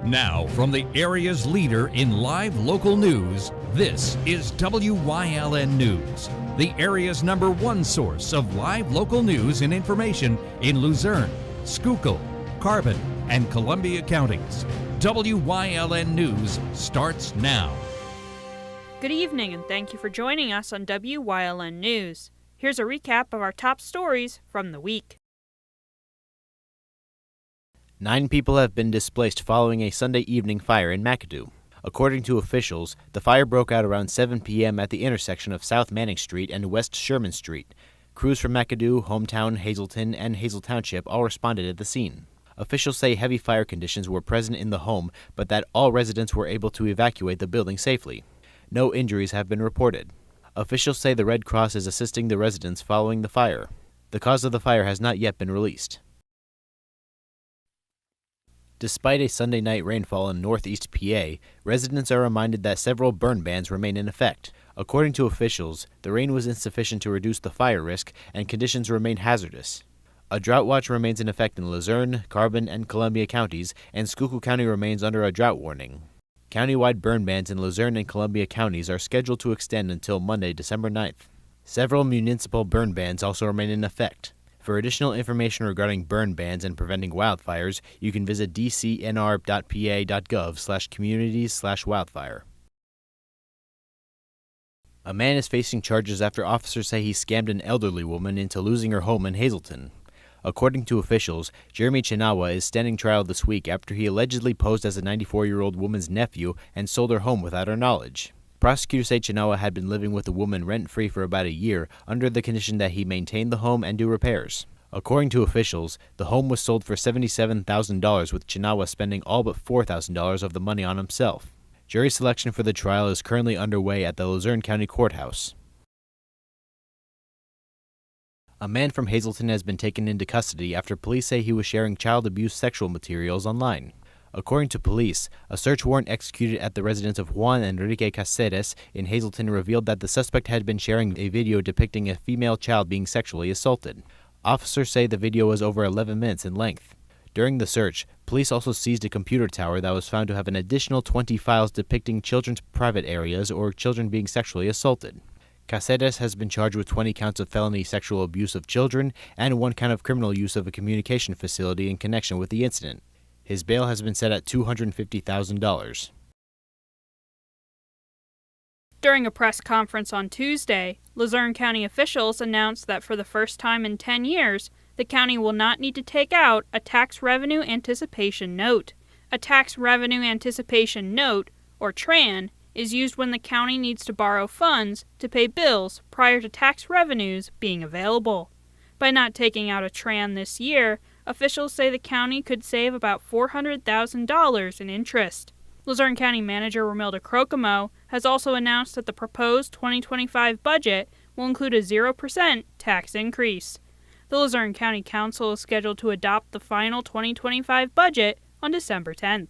Now, from the area's leader in live local news, this is WYLN News, the area's #1 source of live local news and information in Luzerne, Schuylkill, Carbon, and Columbia counties. WYLN News starts now. Good evening, and thank you for joining us on WYLN News. Here's a recap of our top stories from the week. 9 people have been displaced following a Sunday evening fire in McAdoo. According to officials, the fire broke out around 7 p.m. at the intersection of South Manning Street and West Sherman Street. Crews from McAdoo, Hometown, Hazleton, and Hazel Township all responded at the scene. Officials say heavy fire conditions were present in the home, but that all residents were able to evacuate the building safely. No injuries have been reported. Officials say the Red Cross is assisting the residents following the fire. The cause of the fire has not yet been released. Despite a Sunday night rainfall in northeast PA, residents are reminded that several burn bans remain in effect. According to officials, the rain was insufficient to reduce the fire risk, and conditions remain hazardous. A drought watch remains in effect in Luzerne, Carbon, and Columbia counties, and Schuylkill County remains under a drought warning. Countywide burn bans in Luzerne and Columbia counties are scheduled to extend until Monday, December 9th. Several municipal burn bans also remain in effect. For additional information regarding burn bans and preventing wildfires, you can visit dcnr.pa.gov/communities/wildfire. A man is facing charges after officers say he scammed an elderly woman into losing her home in Hazleton. According to officials, Jeremy Chinawa is standing trial this week after he allegedly posed as a 94-year-old woman's nephew and sold her home without her knowledge. Prosecutors say Chinawa had been living with the woman rent-free for about a year under the condition that he maintain the home and do repairs. According to officials, the home was sold for $77,000, with Chinawa spending all but $4,000 of the money on himself. Jury selection for the trial is currently underway at the Luzerne County Courthouse. A man from Hazleton has been taken into custody after police say he was sharing child abuse sexual materials online. According to police, a search warrant executed at the residence of Juan Enrique Caceres in Hazleton revealed that the suspect had been sharing a video depicting a female child being sexually assaulted. Officers say the video was over 11 minutes in length. During the search, police also seized a computer tower that was found to have an additional 20 files depicting children's private areas or children being sexually assaulted. Caceres has been charged with 20 counts of felony sexual abuse of children and 1 count of criminal use of a communication facility in connection with the incident. His bail has been set at $250,000. During a press conference on Tuesday, Luzerne County officials announced that for the first time in 10 years, the county will not need to take out a tax revenue anticipation note. A tax revenue anticipation note, or TRAN, is used when the county needs to borrow funds to pay bills prior to tax revenues being available. By not taking out a TRAN this year, officials say the county could save about $400,000 in interest. Luzerne County Manager Romilda Crocomo has also announced that the proposed 2025 budget will include a 0% tax increase. The Luzerne County Council is scheduled to adopt the final 2025 budget on December 10th.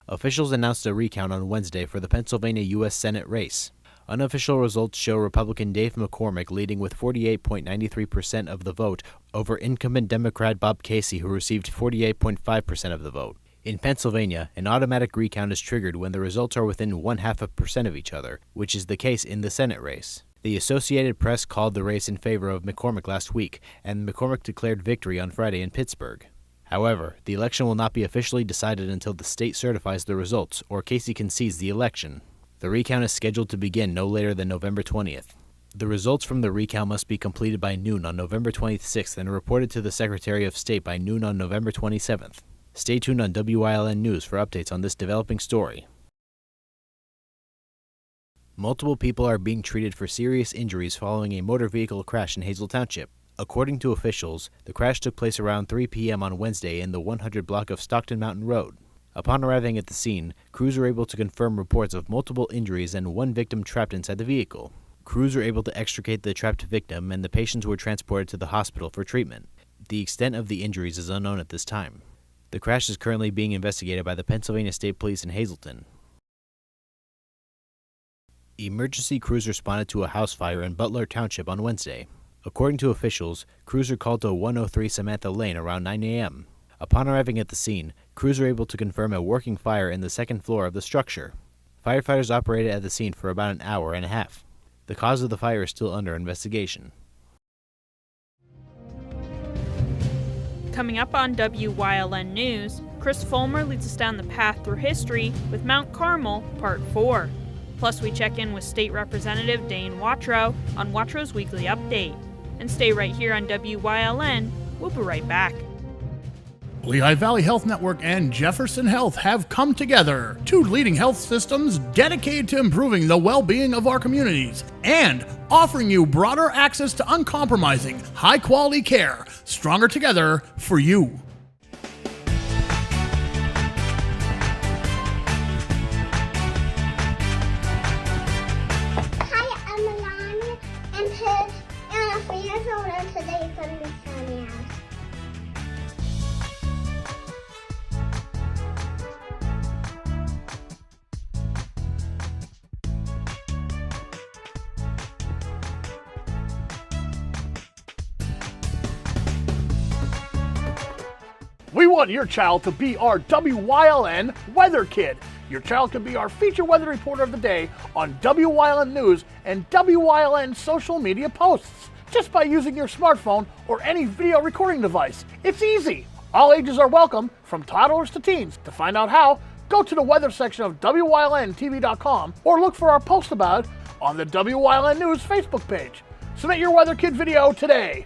Officials announced a recount on Wednesday for the Pennsylvania U.S. Senate race. Unofficial results show Republican Dave McCormick leading with 48.93% of the vote over incumbent Democrat Bob Casey, who received 48.5% of the vote. In Pennsylvania, an automatic recount is triggered when the results are within 0.5% of each other, which is the case in the Senate race. The Associated Press called the race in favor of McCormick last week, and McCormick declared victory on Friday in Pittsburgh. However, the election will not be officially decided until the state certifies the results or Casey concedes the election. The recount is scheduled to begin no later than November 20th. The results from the recount must be completed by noon on November 26th and reported to the Secretary of State by noon on November 27th. Stay tuned on WYLN News for updates on this developing story. Multiple people are being treated for serious injuries following a motor vehicle crash in Hazel Township. According to officials, the crash took place around 3 p.m. on Wednesday in the 100 block of Stockton Mountain Road. Upon arriving at the scene, crews were able to confirm reports of multiple injuries and 1 victim trapped inside the vehicle. Crews were able to extricate the trapped victim, and the patients were transported to the hospital for treatment. The extent of the injuries is unknown at this time. The crash is currently being investigated by the Pennsylvania State Police in Hazleton. Emergency crews responded to a house fire in Butler Township on Wednesday. According to officials, crews were called to 103 Samantha Lane around 9 a.m. Upon arriving at the scene, crews were able to confirm a working fire in the second floor of the structure. Firefighters operated at the scene for about an hour and a half. The cause of the fire is still under investigation. Coming up on WYLN News, Chris Fulmer leads us down the path through history with Mount Carmel, Part 4. Plus, we check in with State Representative Dane Watrow on Watrow's Weekly Update. And stay right here on WYLN. We'll be right back. Lehigh Valley Health Network and Jefferson Health have come together, two leading health systems dedicated to improving the well-being of our communities and offering you broader access to uncompromising, high-quality care, stronger together for you. Hi, I'm Melania, and I'm 4 years old, and today is going to be sunny out. We want your child to be our WYLN Weather Kid. Your child can be our feature weather reporter of the day on WYLN News and WYLN social media posts, just by using your smartphone or any video recording device. It's easy. All ages are welcome, from toddlers to teens. To find out how, go to the weather section of WYLNTV.com or look for our post about it on the WYLN News Facebook page. Submit your Weather Kid video today.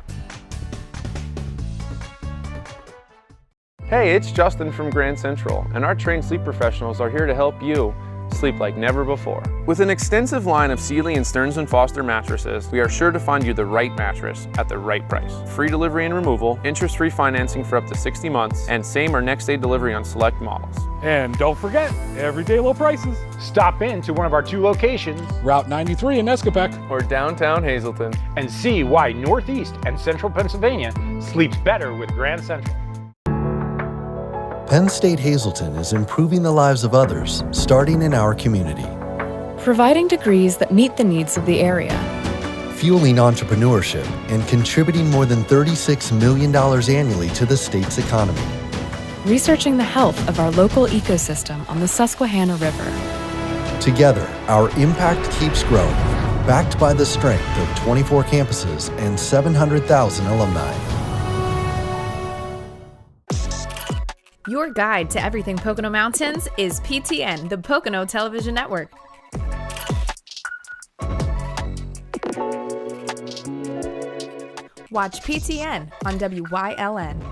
Hey, it's Justin from Grand Central, and our trained sleep professionals are here to help you sleep like never before. With an extensive line of Sealy and Stearns & Foster mattresses, we are sure to find you the right mattress at the right price. Free delivery and removal, interest-free financing for up to 60 months, and same or next day delivery on select models. And don't forget, everyday low prices. Stop in to one of our two locations, Route 93 in Escapec, Or downtown Hazleton. and see why Northeast and Central Pennsylvania sleeps better with Grand Central. Penn State Hazleton is improving the lives of others, starting in our community. Providing degrees that meet the needs of the area. Fueling entrepreneurship and contributing more than $36 million annually to the state's economy. Researching the health of our local ecosystem on the Susquehanna River. Together, our impact keeps growing, backed by the strength of 24 campuses and 700,000 alumni. Your guide to everything Pocono Mountains is PTN, the Pocono Television Network. Watch PTN on WYLN.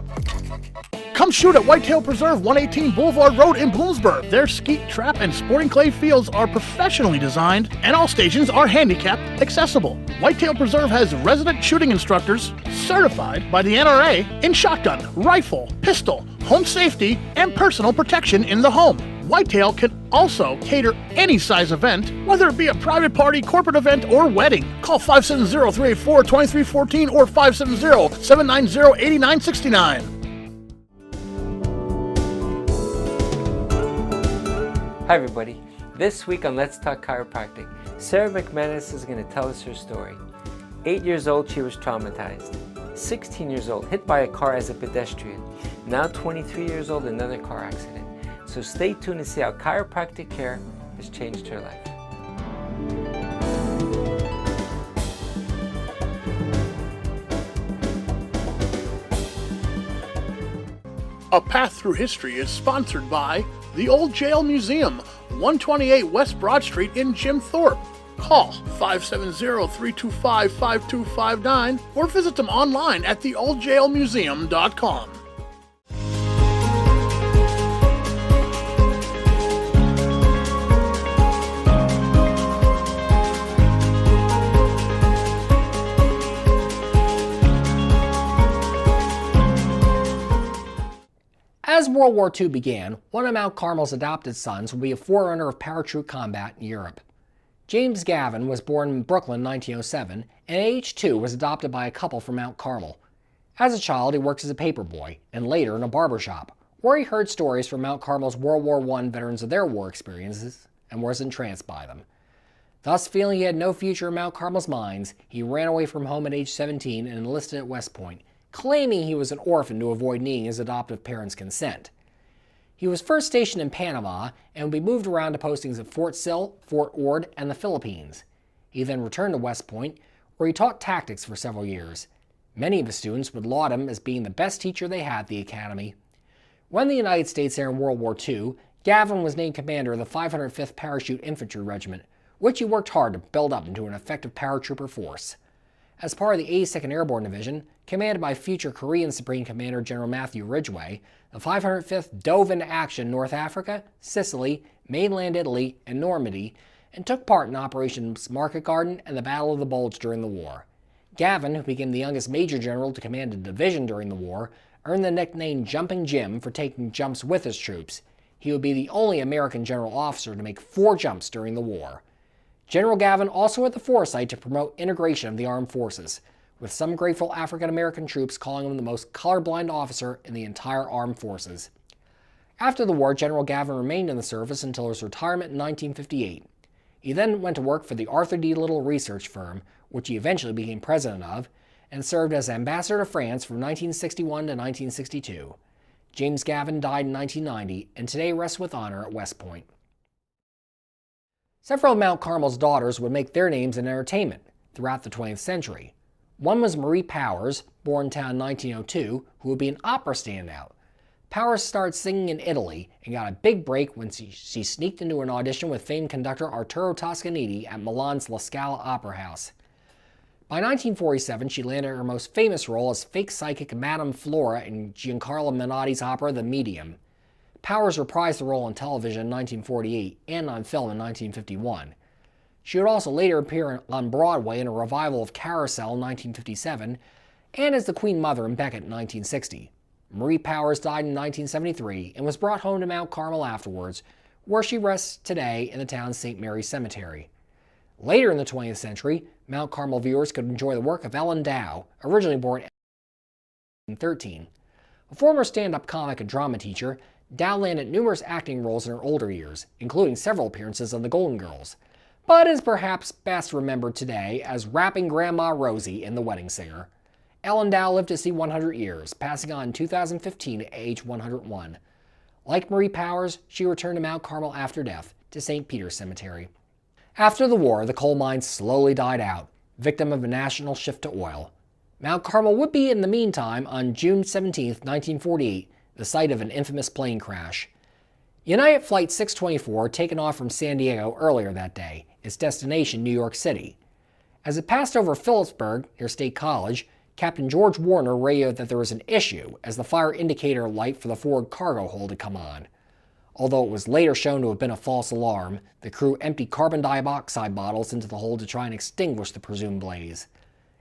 Come shoot at Whitetail Preserve, 118 Boulevard Road in Bloomsburg. Their skeet, trap, and sporting clay fields are professionally designed, and all stations are handicapped accessible. Whitetail Preserve has resident shooting instructors certified by the NRA in shotgun, rifle, pistol, home safety, and personal protection in the home. Whitetail can also cater any size event, whether it be a private party, corporate event, or wedding. Call 570-384-2314 or 570-790-8969. Hi everybody, this week on Let's Talk Chiropractic, Sarah McManus is going to tell us her story. 8 years old, she was traumatized. 16 years old, hit by a car as a pedestrian. Now 23 years old, another car accident. So stay tuned to see how chiropractic care has changed her life. A Path Through History is sponsored by the Old Jail Museum, 128 West Broad Street in Jim Thorpe. Call 570-325-5259 or visit them online at theoldjailmuseum.com. As World War II began, one of Mount Carmel's adopted sons would be a forerunner of paratroop combat in Europe. James Gavin was born in Brooklyn in 1907, and at age 2 was adopted by a couple from Mount Carmel. As a child, he worked as a paperboy, and later in a barber shop, where he heard stories from Mount Carmel's World War I veterans of their war experiences and was entranced by them. Thus, feeling he had no future in Mount Carmel's mines, he ran away from home at age 17 and enlisted at West Point, claiming he was an orphan to avoid needing his adoptive parents' consent. He was first stationed in Panama and would be moved around to postings at Fort Sill, Fort Ord, and the Philippines. He then returned to West Point, where he taught tactics for several years. Many of his students would laud him as being the best teacher they had at the academy. When the United States entered World War II, Gavin was named commander of the 505th Parachute Infantry Regiment, which he worked hard to build up into an effective paratrooper force. As part of the 82nd Airborne Division, commanded by future Korean Supreme Commander General Matthew Ridgway, the 505th dove into action in North Africa, Sicily, mainland Italy, and Normandy, and took part in Operations Market Garden and the Battle of the Bulge during the war. Gavin, who became the youngest Major General to command a division during the war, earned the nickname Jumping Jim for taking jumps with his troops. He would be the only American general officer to make 4 jumps during the war. General Gavin also had the foresight to promote integration of the armed forces, with some grateful African-American troops calling him the most colorblind officer in the entire armed forces. After the war, General Gavin remained in the service until his retirement in 1958. He then went to work for the Arthur D. Little research firm, which he eventually became president of, and served as ambassador to France from 1961 to 1962. James Gavin died in 1990 and today rests with honor at West Point. Several of Mount Carmel's daughters would make their names in entertainment throughout the 20th century. One was Marie Powers, born in town in 1902, who would be an opera standout. Powers started singing in Italy and got a big break when she sneaked into an audition with famed conductor Arturo Toscanini at Milan's La Scala Opera House. By 1947, she landed her most famous role as fake psychic Madame Flora in Giancarlo Menotti's opera The Medium. Powers reprised the role on television in 1948 and on film in 1951. She would also later appear on Broadway in a revival of Carousel in 1957 and as the Queen Mother in Becket in 1960. Marie Powers died in 1973 and was brought home to Mount Carmel afterwards, where she rests today in the town's St. Mary's Cemetery. Later in the 20th century, Mount Carmel viewers could enjoy the work of Ellen Dow, originally born in 1913. A former stand-up comic and drama teacher, Dow landed numerous acting roles in her older years, including several appearances on The Golden Girls, but is perhaps best remembered today as rapping Grandma Rosie in The Wedding Singer. Ellen Dow lived to see 100 years, passing on in 2015 at age 101. Like Marie Powers, she returned to Mount Carmel after death, to St. Peter's Cemetery. After the war, the coal mines slowly died out, victim of a national shift to oil. Mount Carmel would be, in the meantime, on June 17, 1948, the site of an infamous plane crash. United Flight 624 had taken off from San Diego earlier that day, its destination New York City. As it passed over Phillipsburg, near State College, Captain George Warner radioed that there was an issue as the fire indicator light for the forward cargo hold had come on. Although it was later shown to have been a false alarm, the crew emptied carbon dioxide bottles into the hold to try and extinguish the presumed blaze.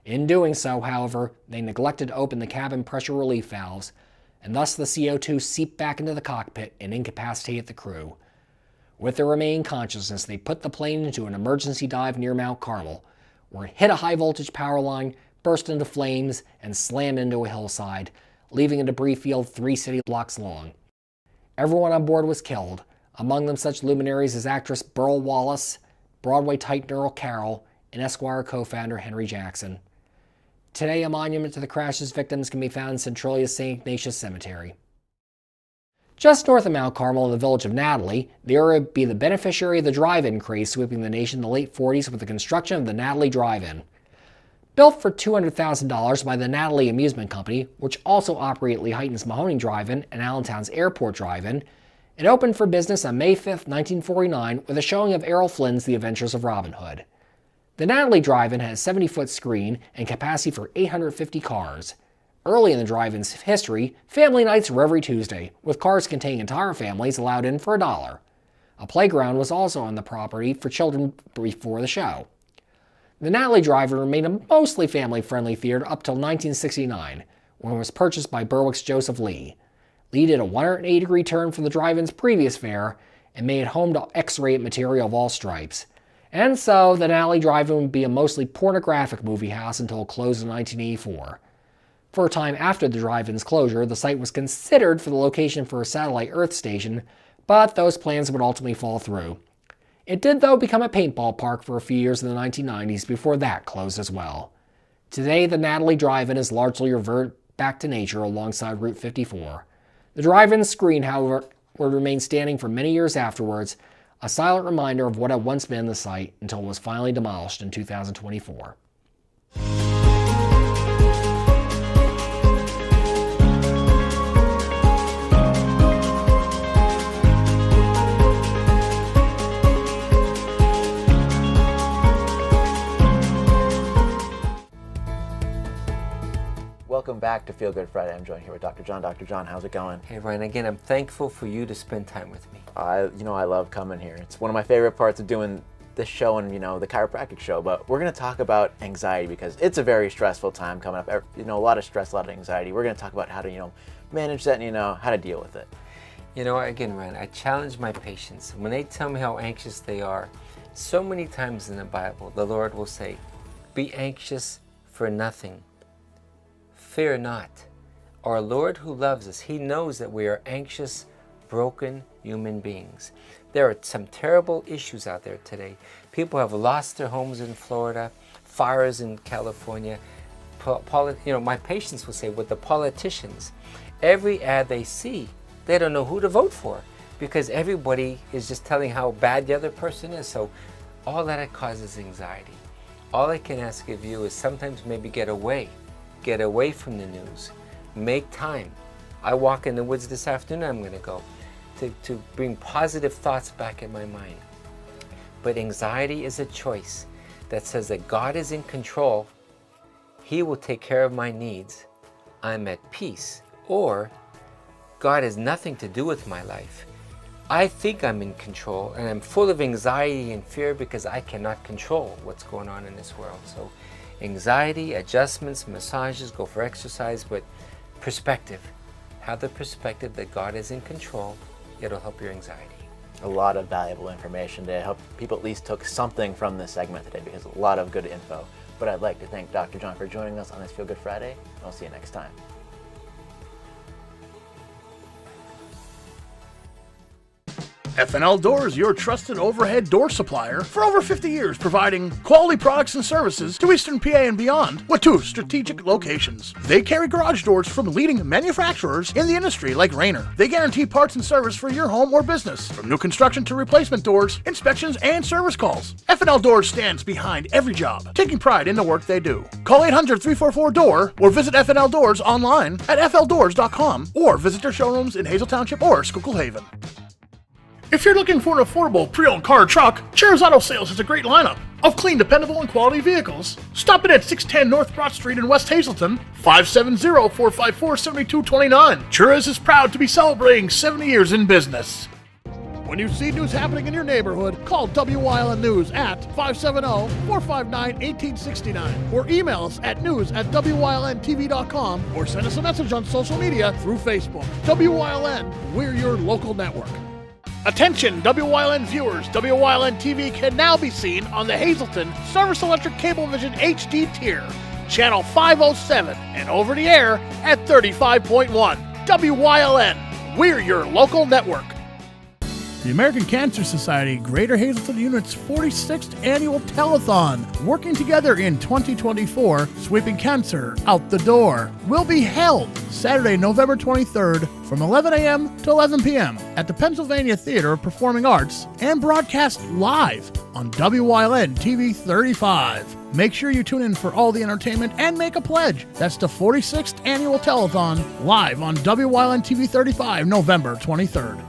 In doing so, however, they neglected to open the cabin pressure relief valves, and thus the CO2 seeped back into the cockpit and incapacitated the crew. With their remaining consciousness, they put the plane into an emergency dive near Mount Carmel, where it hit a high-voltage power line, burst into flames, and slammed into a hillside, leaving a debris field 3 city blocks long. Everyone on board was killed, among them such luminaries as actress Burl Wallace, Broadway titan Earl Carroll, and Esquire co-founder Henry Jackson. Today, a monument to the crash's victims can be found in Centralia's St. Ignatius Cemetery. Just north of Mount Carmel in the village of Natalie, the area would be the beneficiary of the drive-in craze sweeping the nation in the late 40s with the construction of the Natalie Drive-In. Built for $200,000 by the Natalie Amusement Company, which also operated Lehighton's Mahoning Drive-In and Allentown's Airport Drive-In, it opened for business on May 5, 1949 with a showing of Errol Flynn's The Adventures of Robin Hood. The Natalie Drive-In had a 70-foot screen and capacity for 850 cars. Early in the drive-in's history, family nights were every Tuesday, with cars containing entire families allowed in for $1. A playground was also on the property for children before the show. The Natalie Drive-In remained a mostly family-friendly theater up till 1969, when it was purchased by Berwick's Joseph Lee. Lee did a 180-degree turn from the drive-in's previous fare and made it home to X-rated material of all stripes. And so, the Natalie Drive-In would be a mostly pornographic movie house until it closed in 1984. For a time after the drive-in's closure, the site was considered for the location for a satellite Earth station, but those plans would ultimately fall through. It did, though, become a paintball park for a few years in the 1990s before that closed as well. Today, the Natalie Drive-In is largely reverted back to nature alongside Route 54. The drive-in screen, however, would remain standing for many years afterwards, a silent reminder of what had once been the site until it was finally demolished in 2024. Welcome back to Feel Good Friday. I'm joined here with Dr. John. Dr. John, how's it going? Hey Ryan, again, I'm thankful for you to spend time with me. I love coming here. It's one of my favorite parts of doing this show and, the chiropractic show. But we're going to talk about anxiety because it's a very stressful time coming up. A lot of stress, a lot of anxiety. We're going to talk about how to, manage that and, how to deal with it. Again, Ryan, I challenge my patients. When they tell me how anxious they are, so many times in the Bible, the Lord will say, be anxious for nothing. Fear not. Our Lord who loves us, He knows that we are anxious, broken human beings. There are some terrible issues out there today. People have lost their homes in Florida, fires in California. My patients will say, with the politicians, every ad they see, they don't know who to vote for because everybody is just telling how bad the other person is. So all that causes anxiety. All I can ask of you is sometimes maybe get away from the news. Make time. I walk in the woods this afternoon, I'm going to go to bring positive thoughts back in my mind. But anxiety is a choice that says that God is in control. He will take care of my needs. I'm at peace. Or God has nothing to do with my life. I think I'm in control and I'm full of anxiety and fear because I cannot control what's going on in this world. So anxiety, adjustments, massages, go for exercise, but perspective. Have the perspective that God is in control. It'll help your anxiety. A lot of valuable information today. I hope people at least took something from this segment today because a lot of good info. But I'd like to thank Dr. John for joining us on this Feel Good Friday. I'll see you next time. FNL Doors, your trusted overhead door supplier for over 50 years, providing quality products and services to Eastern PA and beyond with 2 strategic locations. They carry garage doors from leading manufacturers in the industry like Rainer. They guarantee parts and service for your home or business, from new construction to replacement doors, inspections, and service calls. FNL Doors stands behind every job, taking pride in the work they do. Call 800-344-DOOR or visit FNL Doors online at fldoors.com or visit their showrooms in Hazel Township or Schuylkill Haven. If you're looking for an affordable pre-owned car or truck, Chairs Auto Sales has a great lineup of clean, dependable, and quality vehicles. Stop in at 610 North Broad Street in West Hazleton, 570-454-7229. Chairs is proud to be celebrating 70 years in business. When you see news happening in your neighborhood, call Wyln News at 570-459-1869 or email us at news@wylntv.com or send us a message on social media through Facebook. Wyln, we're your local network. Attention WYLN viewers, WYLN TV can now be seen on the Hazleton Service Electric Cablevision HD tier, channel 507, and over the air at 35.1. WYLN, we're your local network. The American Cancer Society Greater Hazleton Unit's 46th annual telethon, working together in 2024, sweeping cancer out the door, will be held Saturday, November 23rd from 11 a.m. to 11 p.m. at the Pennsylvania Theater of Performing Arts and broadcast live on WYLN TV 35. Make sure you tune in for all the entertainment and make a pledge. That's the 46th annual telethon live on WYLN TV 35, November 23rd.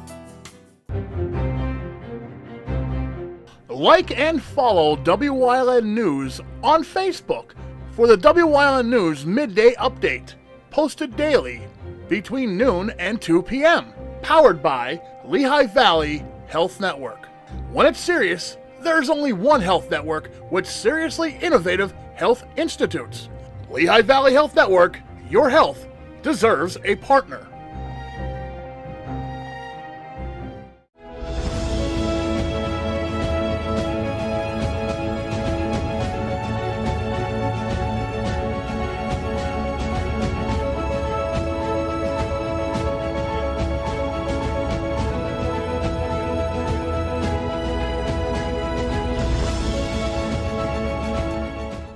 Like and follow WYLN News on Facebook for the WYLN News Midday Update, posted daily between noon and 2 p.m., powered by Lehigh Valley Health Network. When it's serious, there's only one health network with seriously innovative health institutes. Lehigh Valley Health Network, your health deserves a partner.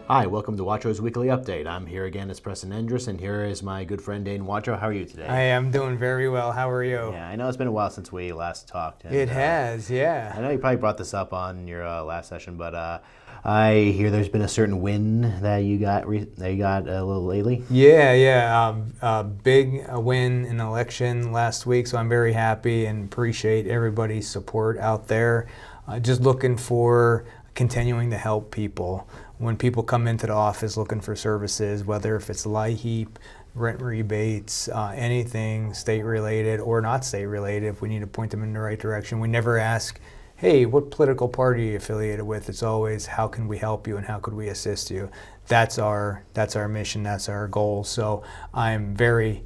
Hi, welcome to Watro's Weekly Update. I'm here again as Preston Endress, and here is my good friend Dane Watro. How are you today? I am doing very well. How are you? Yeah, I know it's been a while since we last talked. And, it has, yeah. I know you probably brought this up on your last session, but I hear there's been a certain win that you got a little lately. Yeah. Big win in an election last week, so I'm very happy and appreciate everybody's support out there. Just looking for continuing to help people. When people come into the office looking for services, whether if it's LIHEAP, rent rebates, anything state-related or not state-related, if we need to point them in the right direction, we never ask, hey, what political party are you affiliated with? It's always, how can we help you and how could we assist you? That's our mission, that's our goal. So I'm very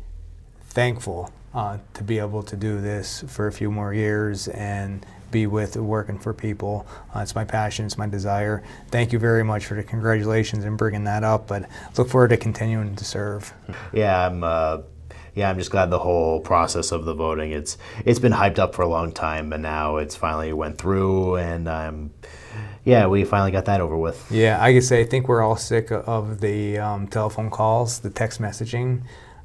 thankful to be able to do this for a few more years and be working for people. It's my passion, it's my desire. Thank you very much for the congratulations and bringing that up, but look forward to continuing to serve. Yeah, I'm just glad the whole process of the voting, it's been hyped up for a long time, but now it's finally went through, and we finally got that over with. Yeah, I can say I think we're all sick of the telephone calls, the text messaging,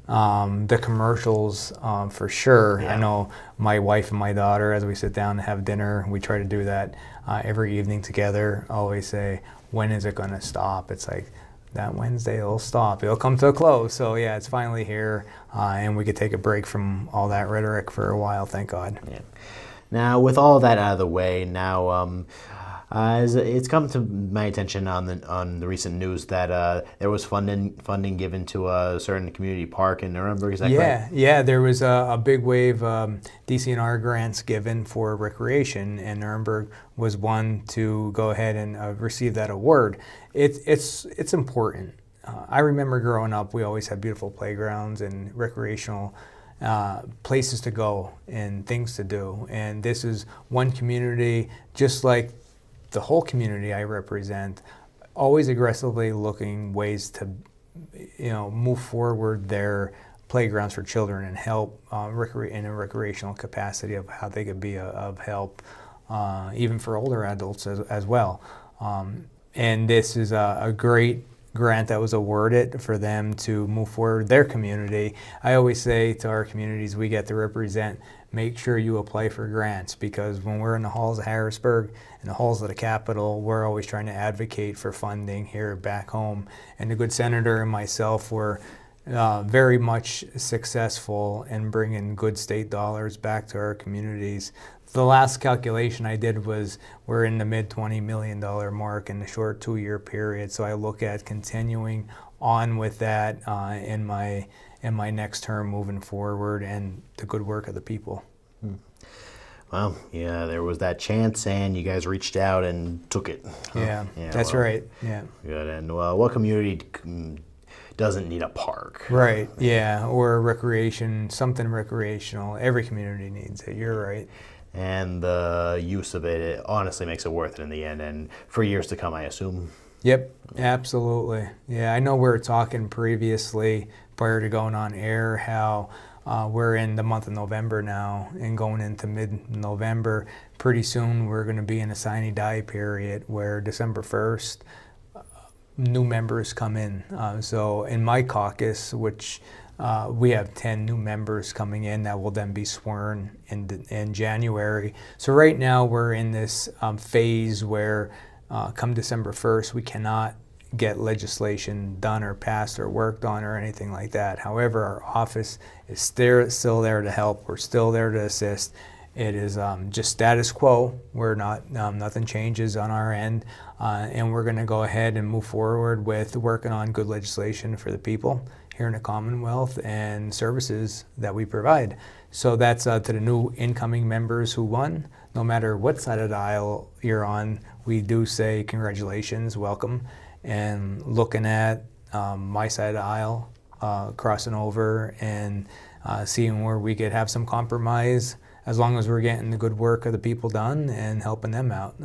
the commercials for sure. Yeah. I know my wife and my daughter, as we sit down to have dinner, we try to do that every evening together, always say, when is it going to stop? It's like, that Wednesday it'll stop, it'll come to a close. So yeah, it's finally here, and we could take a break from all that rhetoric for a while, thank God. Yeah. Now, with all that out of the way, now it's come to my attention on the recent news that there was funding given to a certain community park in Nuremberg. Is that correct? Yeah. There was a big wave DCNR grants given for recreation, and Nuremberg was one to go ahead and receive that award. It's important. I remember growing up, we always had beautiful playgrounds and recreational places to go and things to do. And this is one community, just like the whole community I represent, always aggressively looking ways to, move forward their playgrounds for children and help in a recreational capacity of how they could be of help, even for older adults as well. And this is a great grant that was awarded for them to move forward their community. I always say to our communities we get to represent, make sure you apply for grants, because when we're in the halls of Harrisburg and the halls of the Capitol, we're always trying to advocate for funding here back home. And the good senator and myself were very much successful in bringing good state dollars back to our communities. The last calculation I did was we're in the mid $20 million mark in the short 2-year period. So I look at continuing on with that in my next term moving forward, and the good work of the people. Well, yeah, there was that chance, and you guys reached out and took it. Yeah, that's right. Yeah. Good. And what community doesn't need a park? Right. Yeah, or recreation, something recreational. Every community needs it. You're right. And the use of it honestly makes it worth it in the end, and for years to come, I assume. Yep, absolutely. Yeah, I know we were talking previously, prior to going on air, how we're in the month of November now and going into mid-November. Pretty soon we're going to be in a sine die period where December 1st, new members come in. So in my caucus, which we have 10 new members coming in that will then be sworn in January. So right now we're in this phase where come December 1st, we cannot get legislation done or passed or worked on or anything like that. However, our office is still there to help. We're still there to assist. It is just status quo. We're not, nothing changes on our end, and we're going to go ahead and move forward with working on good legislation for the people here in the Commonwealth and services that we provide. So that's to the new incoming members who won. No matter what side of the aisle you're on, we do say congratulations, welcome. And looking at my side of the aisle, crossing over and seeing where we could have some compromise, as long as we're getting the good work of the people done and helping them out.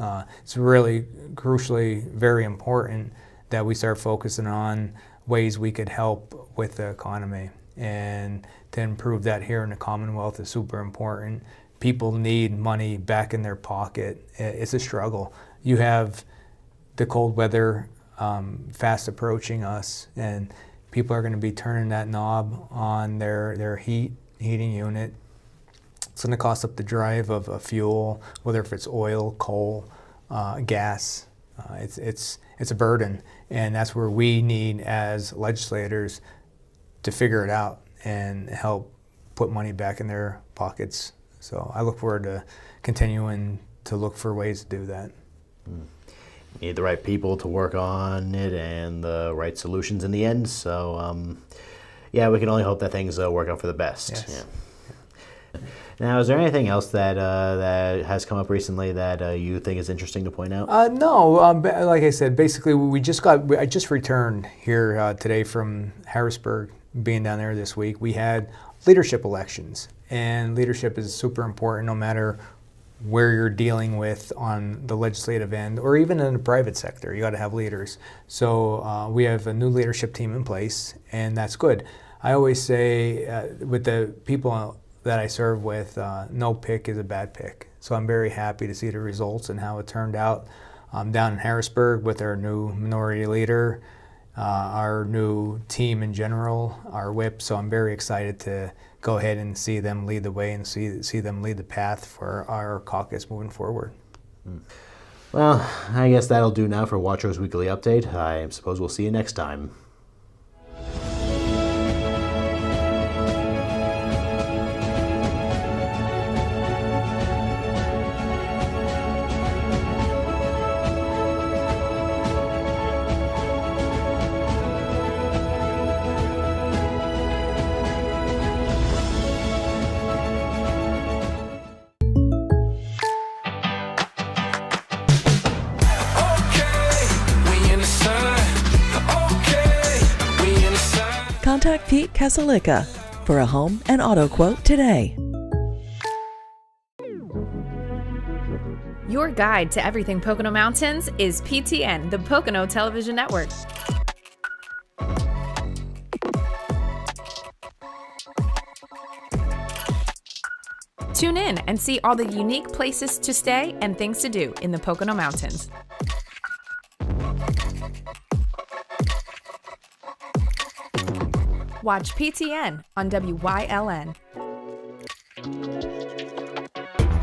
It's really crucially very important that we start focusing on ways we could help with the economy. And to improve that here in the Commonwealth is super important. People need money back in their pocket. It's a struggle. You have the cold weather fast approaching us, and people are going to be turning that knob on their heating unit. It's going to cost up the drive of a fuel, whether if it's oil, coal, gas. It's a burden, and that's where we need as legislators to figure it out and help put money back in their pockets. So I look forward to continuing to look for ways to do that. You need the right people to work on it and the right solutions in the end. So, yeah, we can only hope that things work out for the best. Yes. Yeah. Now, is there anything else that that has come up recently that you think is interesting to point out? No, like I said, basically I just returned here today from Harrisburg, being down there this week. We had leadership elections, and leadership is super important no matter where you're dealing with on the legislative end or even in the private sector. You got to have leaders. So we have a new leadership team in place, and that's good. I always say with the people that I serve with, no pick is a bad pick. So I'm very happy to see the results and how it turned out down in Harrisburg with our new minority leader, our new team in general, our whip. So I'm very excited to go ahead and see them lead the way and see them lead the path for our caucus moving forward. Well, I guess that'll do now for Watro's Weekly Update. I suppose we'll see you next time. Contact Pete Casalica for a home and auto quote today. Your guide to everything Pocono Mountains is PTN, the Pocono Television Network. Tune in and see all the unique places to stay and things to do in the Pocono Mountains. Watch PTN on WYLN.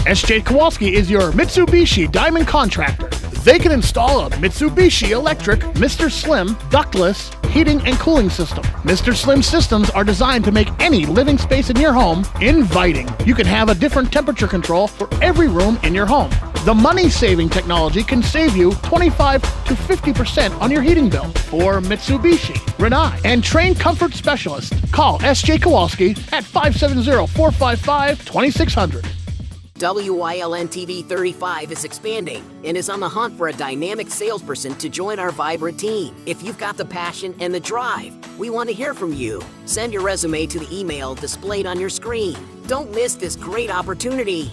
SJ Kowalski is your Mitsubishi Diamond Contractor. They can install a Mitsubishi electric Mr. Slim ductless heating and cooling system. Mr. Slim systems are designed to make any living space in your home inviting. You can have a different temperature control for every room in your home. The money-saving technology can save you 25 to 50% on your heating bill. For Mitsubishi, Rinnai, and trained comfort specialists, call SJ Kowalski at 570-455-2600. WYLN TV 35 is expanding and is on the hunt for a dynamic salesperson to join our vibrant team. If you've got the passion and the drive, we want to hear from you. Send your resume to the email displayed on your screen. Don't miss this great opportunity.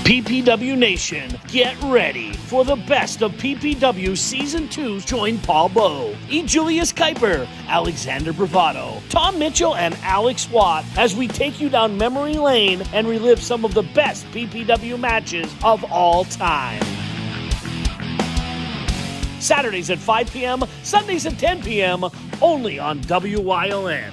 PPW Nation, get ready for the best of PPW Season 2. Join Paul Bowe, E. Julius Kuiper, Alexander Bravado, Tom Mitchell, and Alex Watt as we take you down memory lane and relive some of the best PPW matches of all time. Saturdays at 5 p.m., Sundays at 10 p.m., only on WYLN.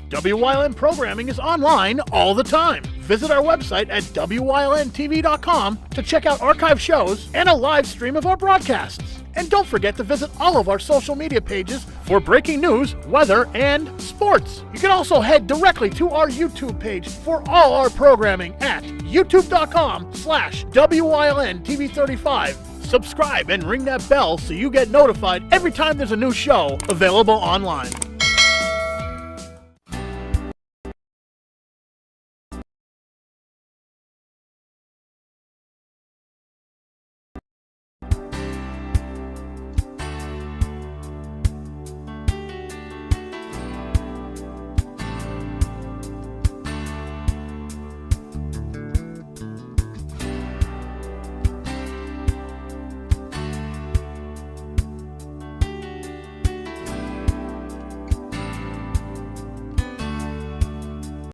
WYLN programming is online all the time. Visit our website at WYLNTV.com to check out archive shows and a live stream of our broadcasts. And don't forget to visit all of our social media pages for breaking news, weather, and sports. You can also head directly to our YouTube page for all our programming at youtube.com/WYLNTV35. Subscribe and ring that bell so you get notified every time there's a new show available online.